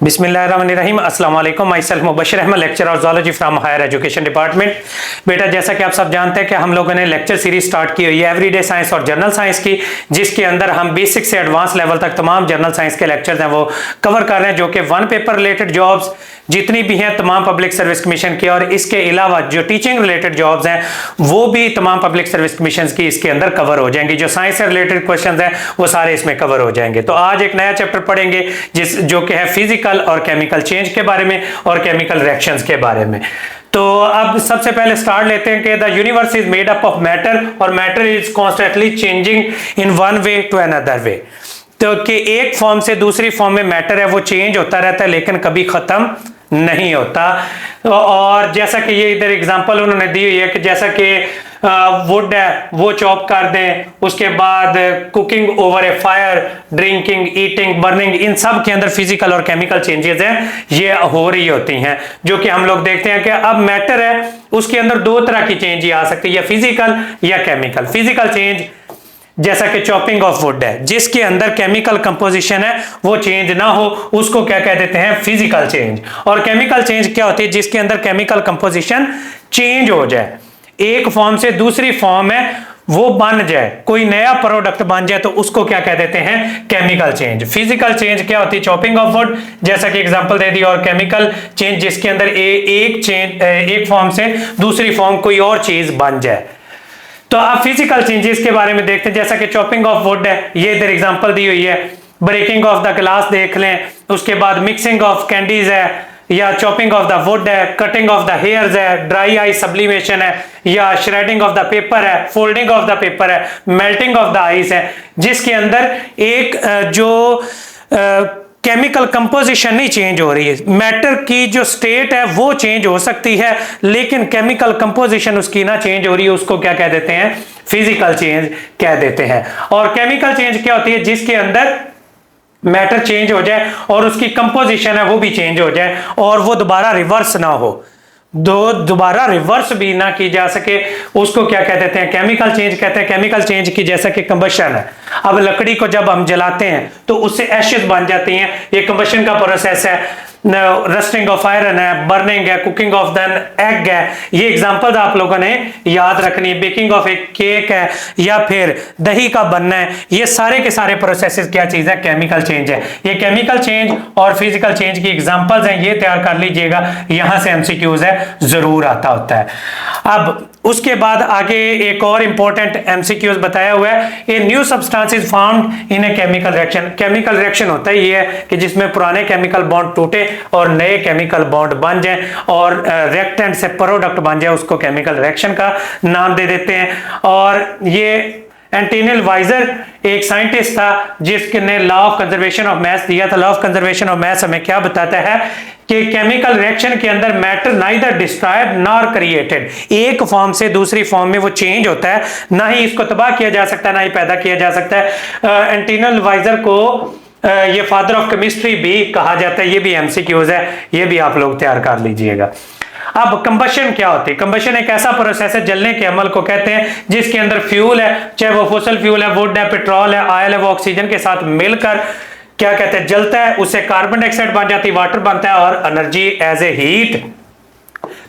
बिस्मिल्लाहिर्रहमानिर्रहीम। अस्सलाम वालेकुम। Myself Mubashir Ahmad, lecture of zoology from higher education department. बेटा, जैसा कि आप सब जानते हैं कि हम लोगों ने लेक्चर सीरीज स्टार्ट की हुई है एवरीडे साइंस और जनरल साइंस की, जिसके अंदर हम बेसिक से एडवांस लेवल तक तमाम जनरल साइंस के लेक्चर्स हैं वो कवर कर रहे हैं, जो कि वन पेपर रिलेटेड जॉब्स जितनी भी हैं तमाम पब्लिक सर्विस कमीशन की, और इसके अलावा जो टीचिंग रिलेटेड जॉब्स हैं वो भी तमाम पब्लिक सर्विस कमीशन की इसके अंदर कवर हो जाएंगी। जो साइंस से रिलेटेड क्वेश्चन हैं वो सारे इसमें कवर हो जाएंगे। तो आज एक नया चैप्टर पढ़ेंगे जो कि है फिजिकल और केमिकल चेंज के बारे में और केमिकल रिएक्शंस के बारे में। तो अब सबसे पहले स्टार्ट लेते हैं कि the universe is made up of matter और matter is constantly changing in one way to another way. तो कि एक फॉर्म से दूसरी फॉर्म में मैटर है वो चेंज होता रहता है लेकिन कभी खत्म नहीं होता। और जैसा कि ये इधर एग्जांपल उन्होंने दी हुई है कि जैसा कि वुड है वो चॉप कर दें, उसके बाद कुकिंग ओवर ए फायर, ड्रिंकिंग, ईटिंग, बर्निंग, इन सब के अंदर फिजिकल और केमिकल चेंजेस हैं ये हो रही होती हैं, जो कि हम लोग देखते हैं कि अब मैटर है उसके अंदर दो तरह की चेंज आ सकती है, या फिजिकल या केमिकल। फिजिकल चेंज जैसा कि चॉपिंग ऑफ वुड है जिसके अंदर केमिकल कंपोजिशन है वो चेंज ना हो, उसको क्या कह देते हैं, फिजिकल चेंज। और केमिकल चेंज क्या होती है, जिसके अंदर केमिकल कंपोजिशन चेंज हो जाए, एक फॉर्म से दूसरी फॉर्म है वो बन जाए, कोई नया प्रोडक्ट बन जाए, तो उसको क्या कह देते हैं, केमिकल चेंज। फिजिकल चेंज क्या होती है, चॉपिंग ऑफ वुड जैसा कि एग्जांपल दे दी, और केमिकल चेंज जिसके अंदर एक फॉर्म से दूसरी फॉर्म कोई और चीज बन जाए। तो अब फिजिकल चेंजेस के बारे में देखते हैं, जैसा कि चॉपिंग ऑफ वुड है, ये इधर एग्जांपल दी हुई है, ब्रेकिंग ऑफ द ग्लास देख लें, उसके बाद मिक्सिंग ऑफ कैंडीज है, या चॉपिंग ऑफ द वुड है, कटिंग ऑफ द हेयर्स है, ड्राई आइस सब्लिमेशन है, या श्रेडिंग ऑफ द पेपर है, फोल्डिंग ऑफ द पेपर है, मेल्टिंग ऑफ द आइस है, जिसके अंदर एक जो केमिकल कंपोजिशन नहीं चेंज हो रही है, मैटर की जो स्टेट है वो चेंज हो सकती है लेकिन केमिकल कंपोजिशन उसकी ना चेंज हो रही है, उसको क्या कह देते हैं, फिजिकल चेंज कह देते हैं। और केमिकल चेंज क्या होती है, जिसके अंदर मैटर चेंज हो जाए और उसकी कंपोजिशन है वो भी चेंज हो जाए और वो दोबारा रिवर्स ना हो, दोबारा रिवर्स भी ना की जा सके, उसको क्या कह देते हैं, केमिकल चेंज कहते हैं। केमिकल चेंज की जैसा कि कंबशन है, अब लकड़ी को जब हम जलाते हैं तो उससे एशेस बन जाती हैं, ये कंबशन का प्रोसेस है। रस्टिंग ऑफ आयरन है, बर्निंग है, कुकिंग ऑफ दैन एग है, ये एग्जांपल्स आप लोगों ने याद रखनी है। बेकिंग ऑफ एक केक है या फिर दही का बनना है, ये सारे के सारे प्रोसेसेस क्या चीज है, केमिकल चेंज है। ये केमिकल चेंज और फिजिकल चेंज की एग्जांपल्स हैं, ये तैयार कर लीजिएगा, यहां से एमसीक्यूज है जरूर आता होता है। अब उसके बाद आगे एक और इंपॉर्टेंट एमसीक्यूज बताया हुआ है, a new substance is found in a chemical reaction. Chemical reaction होता ही है कि जिसमें पुराने केमिकल बॉन्ड टूटे और नए केमिकल बॉन्ड बन जाए और रिएक्टेंट से प्रोडक्ट बन जाए, उसको केमिकल रिएक्शन का नाम दे देते हैं। और ये एंटोनियल वाइजर एक साइंटिस्ट था जिसने law of conservation of mass दिया था। Law of conservation of mass हमें क्या बताता है कि केमिकल रिएक्शन के अंदर matter neither destroyed nor created, एक फॉर्म से दूसरी फॉर्म में वो चेंज होता है, ना ही इसको तबाह किया जा सकता है ना ही पैदा किया जा सकता है। एंटोनियल वाइजर को ये फादर ऑफ केमिस्ट्री भी कहा जाता है, ये भी एमसीक्यूज है, ये भी आप लोग तैयार कर लीजिएगा। अब कंबशन क्या होती है, कंबशन एक ऐसा प्रोसेस है, जलने के अमल को कहते हैं, जिसके अंदर फ्यूल है, चाहे वो फॉसिल फ्यूल है, वुड है, पेट्रोल है, ऑयल है, वो ऑक्सीजन के साथ मिलकर क्या कहते हैं, जलता है, उससे कार्बन डाइऑक्साइड बन जाती है, वाटर बनता है और एनर्जी एज ए हीट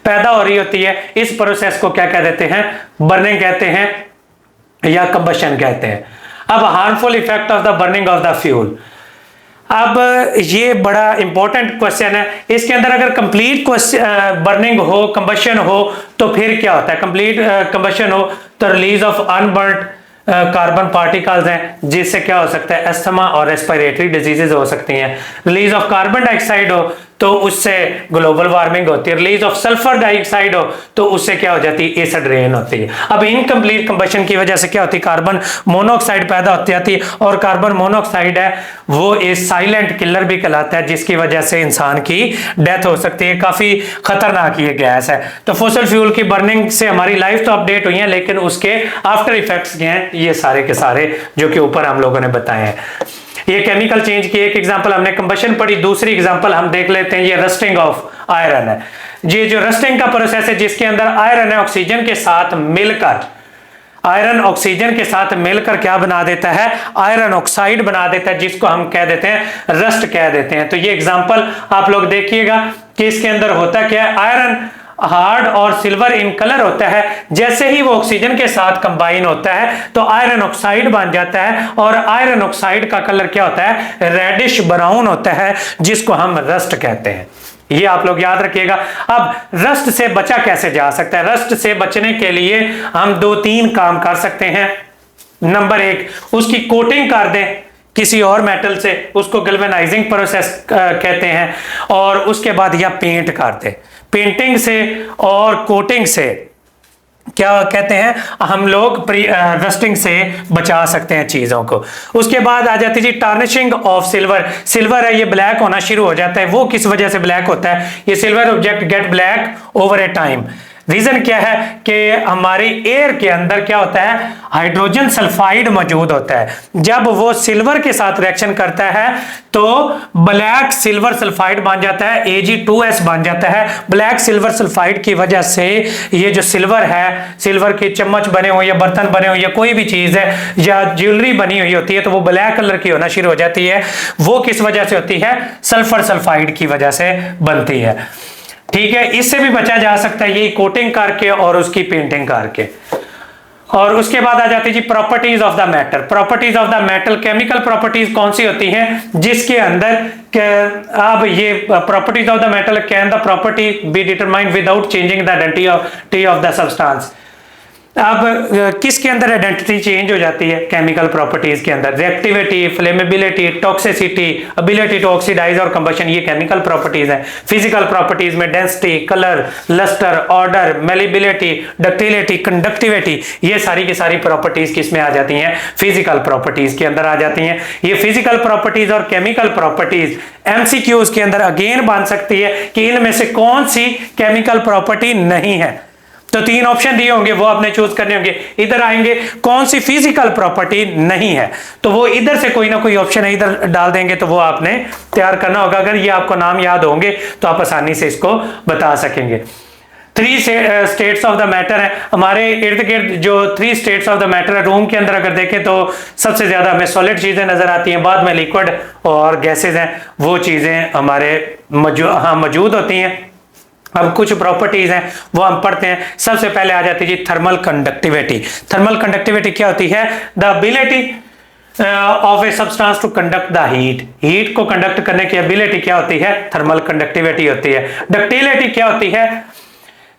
पैदा हो रही होती है। इस प्रोसेस को क्या कह देते हैं, बर्निंग कहते हैं या कंबशन कहते हैं। अब harmful effect of the burning of the fuel, अब ये बड़ा इंपॉर्टेंट क्वेश्चन है, इसके अंदर अगर कंप्लीट बर्निंग हो, कंबशन हो, तो फिर क्या होता है, कंप्लीट कंबशन हो तो release of unburned carbon particles हैं, जिससे क्या हो सकता है, अस्थमा और रेस्पिरेटरी डिजीजेज हो सकती हैं। रिलीज ऑफ कार्बन डाइऑक्साइड हो तो उससे ग्लोबल वार्मिंग होती है। रिलीज ऑफ सल्फर डाइऑक्साइड हो तो उससे क्या हो जाती है, एसिड रेन होती है। अब इनकम्प्लीट कंबशन की वजह से क्या होती है, कार्बन मोनोऑक्साइड पैदा होती जाती है, और कार्बन मोनोऑक्साइड है वो एक साइलेंट किलर भी कहलाता है, जिसकी वजह से इंसान की डेथ हो सकती है, काफी खतरनाक ये गैस है। तो फॉसिल फ्यूल की बर्निंग से हमारी लाइफ तो अपडेट हुई है, लेकिन उसके आफ्टर इफेक्ट्स क्या हैं, ये सारे के सारे जो कि ऊपर हम लोगों ने बताए हैं। ये केमिकल चेंज की एक एग्जांपल हमने कंबशन पढ़ी, दूसरी एग्जांपल हम देख लेते हैं, ये रस्टिंग ऑफ आयरन है। ये जो रस्टिंग का प्रोसेस है, जिसके अंदर आयरन है ऑक्सीजन के साथ मिलकर आयरन ऑक्सीजन के साथ मिलकर क्या बना देता है, आयरन ऑक्साइड बना देता है, जिसको हम कह देते हैं रस्ट कह देते हैं। तो ये एग्जांपल आप लोग देखिएगा कि इसके अंदर होता क्या है, आयरन हार्ड और सिल्वर इन कलर होता है, जैसे ही वो ऑक्सीजन के साथ कंबाइन होता है तो आयरन ऑक्साइड बन जाता है, और आयरन ऑक्साइड का कलर क्या होता है, रेडिश ब्राउन होता है, जिसको हम रस्ट कहते हैं। ये आप लोग याद रखिएगा। अब रस्ट से बचा कैसे जा सकता है, रस्ट से बचने के लिए हम 2-3 काम कर सकते हैं। नंबर 1, उसकी कोटिंग कर दें किसी और मेटल से, उसको गैल्वेनाइजिंग प्रोसेस कहते हैं, और उसके बाद या पेंट कर दें। पेंटिंग से और कोटिंग से क्या कहते हैं, हम लोग रस्टिंग से बचा सकते हैं चीजों को। उसके बाद आ जाती जी टार्निशिंग ऑफ सिल्वर। सिल्वर है, ये ब्लैक होना शुरू हो जाता है। वो किस वजह से ब्लैक होता है, ये silver object get black over a time. Reason क्या है कि हमारी एयर के अंदर क्या होता है, हाइड्रोजन सल्फाइड मौजूद होता है। जब वो सिल्वर के साथ रिएक्शन करता है तो ब्लैक सिल्वर सल्फाइड बन जाता है, Ag2S बन जाता है। ब्लैक सिल्वर सल्फाइड की वजह से ये जो सिल्वर है, सिल्वर के चम्मच बने हुए या बर्तन बने हुए या कोई भी चीज है या ज्वेलरी बनी हुई होती है तो वो ब्लैक कलर की होना शुरू हो जाती है। वो किस वजह से होती है, सल्फर सल्फाइड की वजह से बनती है। ठीक है, इससे भी बचा जा सकता है, यही कोटिंग करके और उसकी पेंटिंग करके। और उसके बाद आ जाती है जी properties of the matter. Properties of the metal, chemical properties कौन सी होती हैं जिसके अंदर अब ये properties of the metal, can the property be determined without changing the identity of the substance. अब किसके अंदर आइडेंटिटी चेंज हो जाती है, केमिकल प्रॉपर्टीज के अंदर। Reactivity, flammability, toxicity, ability to oxidize और कंबशन, ये केमिकल प्रॉपर्टीज हैं। फिजिकल प्रॉपर्टीज में density, colour, lustre, odour, malleability, ductility, conductivity, ये सारी की सारी प्रॉपर्टीज किस में आ जाती हैं, फिजिकल प्रॉपर्टीज के अंदर आ जाती हैं। ये फिजिकल प्रॉपर्टीज और केमिकल प्रॉपर्टीज एमसीक्यूज के अंदर अगेन बन सकती है कि इनमें से कौन सी केमिकल प्रॉपर्टी नहीं है। तो 3 ऑप्शन दिए होंगे, वो आपने चूज करने होंगे। इधर आएंगे कौन सी फिजिकल प्रॉपर्टी नहीं है, तो वो इधर से कोई ना कोई ऑप्शन इधर डाल देंगे, तो वो आपने तैयार करना होगा। अगर ये आपको नाम याद होंगे तो आप आसानी से इसको बता सकेंगे। 3 स्टेट्स ऑफ द मैटर है हमारे इर्द गिर्द, जो 3 स्टेट्स ऑफ द मैटर है रूम के अंदर अगर देखें तो सबसे ज्यादा हमें सॉलिड चीजें नजर आती हैं, बाद में लिक्विड और गैसेज हैं, वो चीजें हमारे मौजूद होती हैं। अब कुछ प्रॉपर्टीज हैं वो हम पढ़ते हैं। सबसे पहले आ जाती है जी थर्मल कंडक्टिविटी। थर्मल कंडक्टिविटी क्या होती है, the ability of a substance to conduct the heat. Heat को कंडक्ट करने की एबिलिटी क्या होती है, थर्मल कंडक्टिविटी होती है। डक्टिलिटी क्या होती है,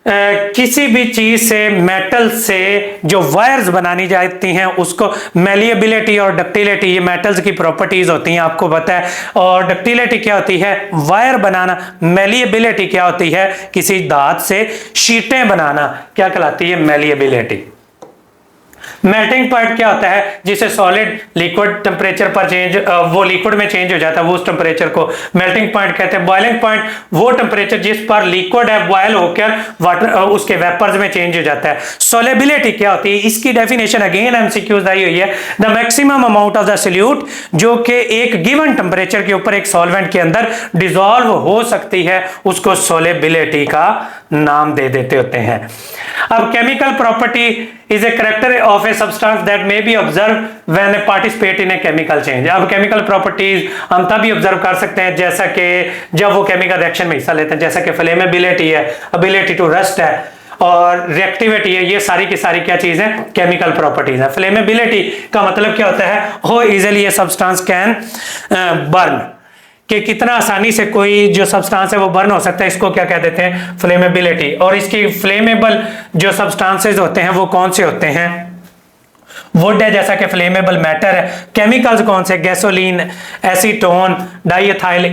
किसी भी चीज से, मेटल से जो वायर्स बनानी जाती हैं उसको, मेलिएबिलिटी और डक्टिलिटी ये मेटल्स की प्रॉपर्टीज होती हैं, आपको पता है। और डक्टिलिटी क्या होती है, वायर बनाना। मेलिएबिलिटी क्या होती है, किसी धात से शीटें बनाना, क्या कहलाती है, मेलिएबिलिटी। मेल्टिंग पॉइंट क्या होता है, जिसे सॉलिड लिक्विड टेम्परेचर पर चेंज, वो लिक्विड में चेंज हो जाता है, वो उस टेम्परेचर को मेल्टिंग पॉइंट कहते हैं। बॉइलिंग पॉइंट वो टेम्परेचर जिस पर लिक्विड है बॉयल होकर वाटर उसके वेपर्स में चेंज हो जाता है। सोलेबिलिटी क्या होती है, इसकी डेफिनेशन अगेन एमसीक्यूज आई हुई है, the maximum amount of the solute जो कि एक गिवन टेम्परेचर के ऊपर एक सॉल्वेंट के अंदर डिसॉल्व हो सकती है, उसको सोलेबिलिटी का नाम दे देते होते हैं। अब chemical property is a character of a substance that may be observed when a participate in a chemical change। अब केमिकल प्रॉपर्टीज हम तभी ऑब्जर्व कर सकते हैं जैसा कि जब वो केमिकल रिएक्शन में हिस्सा लेते हैं, जैसा कि फ्लेमेबिलिटी है, एबिलिटी टू रस्ट है और रिएक्टिविटी है। ये सारी की सारी क्या चीज है, केमिकल प्रॉपर्टीज है। फ्लेमेबिलिटी का मतलब क्या होता है, हो easily a substance can burn, कि कितना आसानी से कोई जो सब्सटेंस है वो बर्न हो सकता है, इसको क्या कह देते हैं, फ्लेमेबिलिटी। और इसकी फ्लेमेबल जो सब्सटेंसेस होते हैं वो कौन से होते हैं, वुड है जैसा कि फ्लेमेबल मैटर है। केमिकल्स कौन से, गैसोलीन, एसीटोन, डाइएथाइल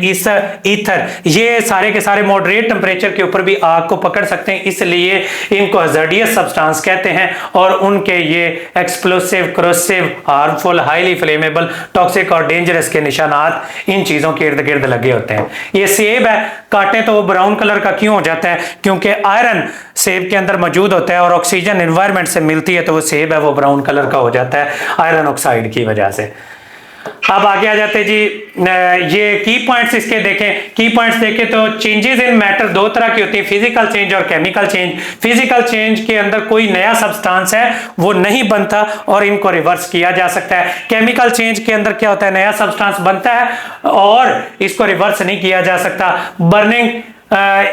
ईथर, ये सारे के सारे मॉडरेट टेम्परेचर के ऊपर भी आग को पकड़ सकते हैं, इसलिए इनको हजार्डियस सब्सटेंस कहते हैं। और उनके ये explosive, corrosive, harmful, highly flammable, toxic और डेंजरस के निशानात इन चीजों के इर्द गिर्द लगे होते हैं। ये सेब है, काटें तो वो ब्राउन कलर का क्यों हो जाता है, क्योंकि आयरन सेब के अंदर मौजूद होता है और ऑक्सीजन एनवायरनमेंट से मिलती है तो वो सेब है वो ब्राउन कलर का हो जाता है आयरन ऑक्साइड की वजह से। अब आगे आ जाते जी, ये की पॉइंट्स इसके देखें। की पॉइंट्स देखें तो चेंजेस इन मैटर दो तरह की होती है, फिजिकल चेंज और केमिकल चेंज। फिजिकल चेंज के अंदर कोई नया सब्सटेंस है वो नहीं बनता और इनको रिवर्स किया जा सकता है। केमिकल चेंज के अंदर क्या होता है, नया सब्सटेंस बनता है और इसको रिवर्स नहीं किया जा सकता। Burning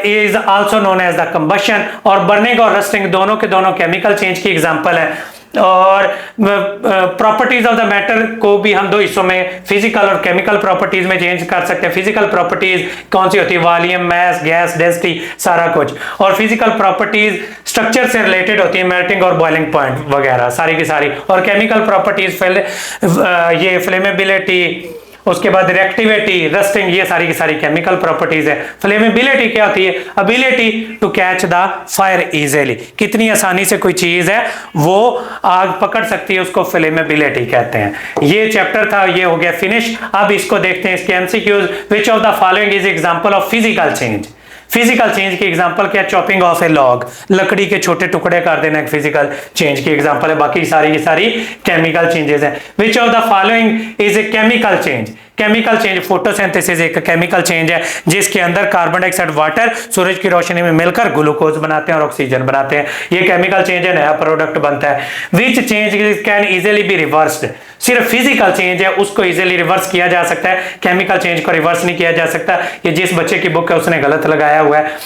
is also known as the combustion, और बर्निंग और रस्टिंग दोनों के दोनों केमिकल चेंज की एग्जांपल है। और प्रॉपर्टीज ऑफ द मैटर को भी हम दो हिस्सों में, फिजिकल और केमिकल प्रॉपर्टीज में चेंज कर सकते हैं। फिजिकल प्रॉपर्टीज कौन सी होती है, वॉल्यूम, मास, गैस, डेंसिटी, सारा कुछ। और फिजिकल प्रॉपर्टीज स्ट्रक्चर से रिलेटेड होती है, मेल्टिंग और बॉइलिंग पॉइंट वगैरह सारी की सारी। और केमिकल प्रॉपर्टीज ये फ्लेमेबिलिटी, उसके बाद रिएक्टिविटी, रस्टिंग, ये सारी की सारी केमिकल प्रॉपर्टीज है। फ्लेमेबिलिटी क्या होती है, ability to catch the fire easily, कितनी आसानी से कोई चीज है वो आग पकड़ सकती है, उसको फ्लेमेबिलिटी कहते हैं। ये चैप्टर था, ये हो गया फिनिश। अब इसको देखते हैं, इसके MCQs. Which of the following is example of physical change. Physical change की एग्जांपल क्या, चॉपिंग ऑफ ए लॉग, लकड़ी के छोटे टुकड़े कर देना एक फिजिकल चेंज की एग्जांपल है, बाकी सारी की सारी केमिकल चेंजेस हैं। Which of the following is a chemical change. Chemical change, photosynthesis एक केमिकल चेंज है जिसके अंदर कार्बन डाइऑक्साइड, वाटर सूरज की रोशनी में मिलकर ग्लूकोज बनाते हैं और ऑक्सीजन बनाते हैं। ये केमिकल चेंज है, नया प्रोडक्ट बनता है। Which change can easily be reversed. सिर्फ फिजिकल चेंज है उसको इजीली रिवर्स किया जा सकता है, केमिकल चेंज को रिवर्स नहीं किया जा सकता। ये जिस बच्चे की बुक है उसने गलत लगाया हुआ है।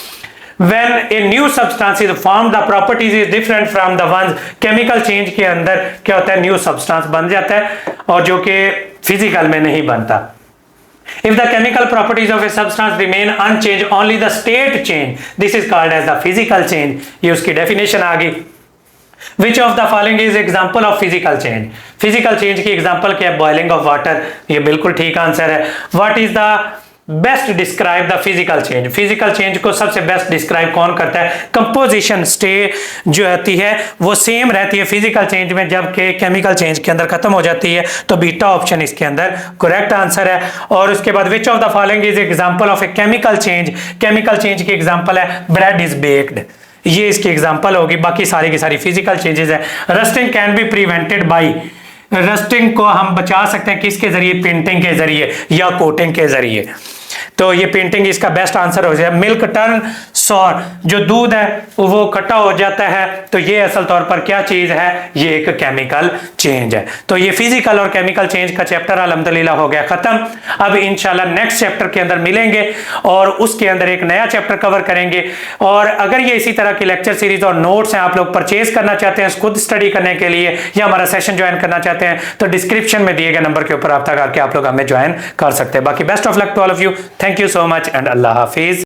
When a new substance is formed, the properties is different from the ones। Chemical change के अंदर क्या होता है, न्यू सब्सटेंस बन जाता है और जो कि फिजिकल में नहीं बनता। If the chemical properties of a substance remain unchanged, only the state change, this is called as the physical change। ये उसकी डेफिनेशन आ गई। Which of the following is example of physical change? Physical change की example क्या है, boiling of water, ये बिल्कुल ठीक answer है। What is the best describe the physical change. Physical change को सबसे बेस्ट डिस्क्राइब कौन करता है, कंपोजिशन स्टे जो होती है वो सेम रहती है फिजिकल चेंज में, जबकि केमिकल चेंज के अंदर खत्म हो जाती है। तो बीटा ऑप्शन इसके अंदर करेक्ट आंसर है। और उसके बाद which of the following is example of a chemical change. Chemical change की एग्जांपल है ब्रेड इज बेक्ड, ये इसकी एग्जांपल होगी, बाकी सारी की सारी फिजिकल चेंजेस है। Rusting can be prevented by, rusting को हम बचा सकते हैं किसके जरिए, पेंटिंग के जरिए या कोटिंग के जरिए। तो ये पेंटिंग इसका बेस्ट आंसर हो जाए। मिल्क टर्न सॉर, जो दूध है वो खट्टा हो जाता है, तो ये असल तौर पर क्या चीज है, ये एक केमिकल चेंज है। तो ये फिजिकल और केमिकल चेंज का चैप्टर अल्हम्दुलिल्लाह हो गया खत्म। अब इंशाल्लाह नेक्स्ट चैप्टर के अंदर मिलेंगे और उसके अंदर एक नया चैप्टर कवर करेंगे। और अगर ये इसी तरह की लेक्चर सीरीज और नोट्स हैं आप लोग परचेज करना चाहते हैं खुद स्टडी करने के लिए, या हमारा सेशन ज्वाइन करना चाहते हैं, तो डिस्क्रिप्शन में दिए गए नंबर के ऊपर रब्ता करके आप लोग हमें ज्वाइन कर सकते हैं। बाकी best of luck to all of you, thank you so much and अल्लाह हाफिज।